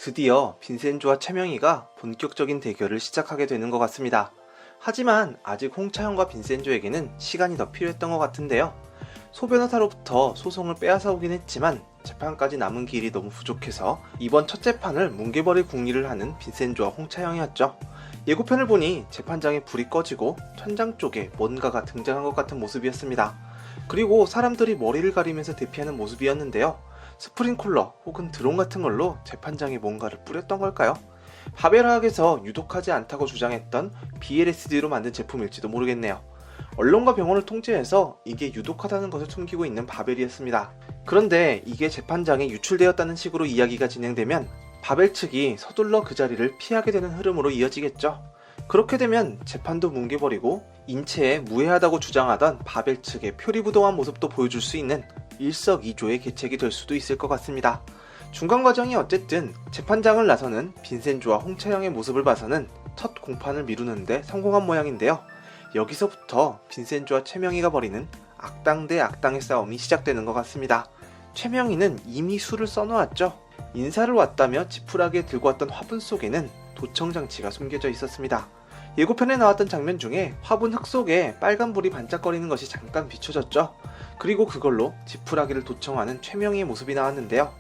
드디어 빈센조와 최명희가 본격적인 대결을 시작하게 되는 것 같습니다. 하지만 아직 홍차영과 빈센조에게는 시간이 더 필요했던 것 같은데요. 소 변호사로부터 소송을 빼앗아 오긴 했지만 재판까지 남은 길이 너무 부족해서 이번 첫 재판을 뭉개버릴 궁리를 하는 빈센조와 홍차영이었죠. 예고편을 보니 재판장에 불이 꺼지고 천장 쪽에 뭔가가 등장한 것 같은 모습이었습니다. 그리고 사람들이 머리를 가리면서 대피하는 모습이었는데요. 스프링쿨러 혹은 드론 같은 걸로 재판장에 뭔가를 뿌렸던 걸까요? 바벨화학에서 유독하지 않다고 주장했던 BLSD로 만든 제품일지도 모르겠네요. 언론과 병원을 통제해서 이게 유독하다는 것을 숨기고 있는 바벨이었습니다. 그런데 이게 재판장에 유출되었다는 식으로 이야기가 진행되면 바벨 측이 서둘러 그 자리를 피하게 되는 흐름으로 이어지겠죠. 그렇게 되면 재판도 뭉개버리고 인체에 무해하다고 주장하던 바벨 측의 표리부동한 모습도 보여줄 수 있는 일석이조의 계책이 될 수도 있을 것 같습니다. 중간 과정이 어쨌든 재판장을 나서는 빈센조와 홍차영의 모습을 봐서는 첫 공판을 미루는데 성공한 모양인데요. 여기서부터 빈센조와 최명희가 벌이는 악당 대 악당의 싸움이 시작되는 것 같습니다. 최명희는 이미 술을 써놓았죠. 인사를 왔다며 지푸라기에 들고 왔던 화분 속에는 도청장치가 숨겨져 있었습니다. 예고편에 나왔던 장면 중에 화분 흙 속에 빨간 불이 반짝거리는 것이 잠깐 비춰졌죠. 그리고 그걸로 지푸라기를 도청하는 최명희의 모습이 나왔는데요.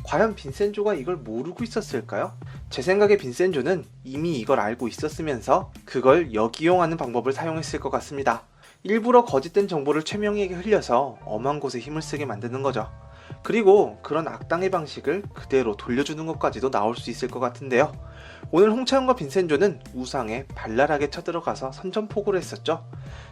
과연 빈센조가 이걸 모르고 있었을까요? 제 생각에 빈센조는 이미 이걸 알고 있었으면서 그걸 역이용하는 방법을 사용했을 것 같습니다. 일부러 거짓된 정보를 최명희에게 흘려서 엄한 곳에 힘을 쓰게 만드는 거죠. 그리고 그런 악당의 방식을 그대로 돌려주는 것까지도 나올 수 있을 것 같은데요. 오늘 홍차영과 빈센조는 우상에 발랄하게 쳐들어가서 선전포고를 했었죠.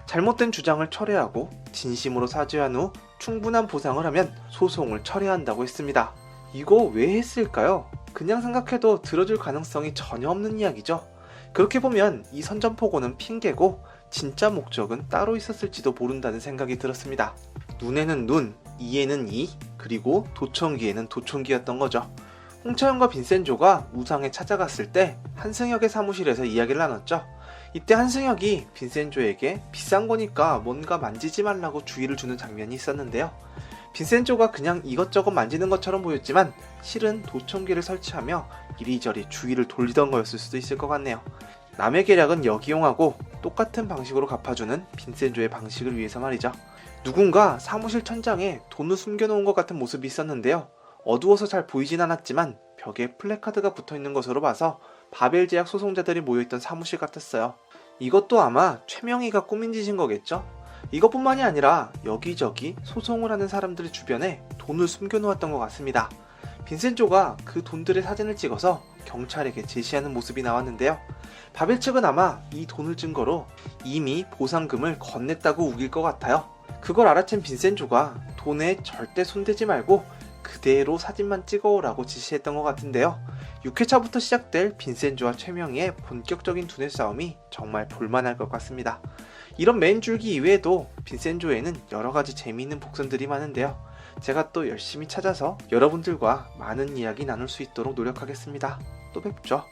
잘못된 주장을 철회하고 진심으로 사죄한 후 충분한 보상을 하면 소송을 철회한다고 했습니다. 이거 왜 했을까요? 그냥 생각해도 들어줄 가능성이 전혀 없는 이야기죠. 그렇게 보면 이 선전포고는 핑계고 진짜 목적은 따로 있었을지도 모른다는 생각이 들었습니다. 눈에는 눈, 이에는 이, 그리고 도청기에는 도청기였던 거죠. 홍차영과 빈센조가 우상에 찾아갔을 때 한승혁의 사무실에서 이야기를 나눴죠. 이때 한승혁이 빈센조에게 비싼 거니까 뭔가 만지지 말라고 주의를 주는 장면이 있었는데요. 빈센조가 그냥 이것저것 만지는 것처럼 보였지만 실은 도청기를 설치하며 이리저리 주의를 돌리던 거였을 수도 있을 것 같네요. 남의 계략은 역이용하고 똑같은 방식으로 갚아주는 빈센조의 방식을 위해서 말이죠. 누군가 사무실 천장에 돈을 숨겨놓은 것 같은 모습이 있었는데요. 어두워서 잘 보이진 않았지만 벽에 플래카드가 붙어있는 것으로 봐서 바벨 제약 소송자들이 모여있던 사무실 같았어요. 이것도 아마 최명희가 꾸민 짓인 거겠죠? 이것뿐만이 아니라 여기저기 소송을 하는 사람들 주변에 돈을 숨겨놓았던 것 같습니다. 빈센조가 그 돈들의 사진을 찍어서 경찰에게 제시하는 모습이 나왔는데요. 바벨 측은 아마 이 돈을 증거로 이미 보상금을 건넸다고 우길 것 같아요. 그걸 알아챈 빈센조가 돈에 절대 손대지 말고 그대로 사진만 찍어오라고 지시했던 것 같은데요. 6회차부터 시작될 빈센조와 최명희의 본격적인 두뇌 싸움이 정말 볼만할 것 같습니다. 이런 메인 줄기 이외에도 빈센조에는 여러가지 재미있는 복선들이 많은데요. 제가 또 열심히 찾아서 여러분들과 많은 이야기 나눌 수 있도록 노력하겠습니다. 또 뵙죠.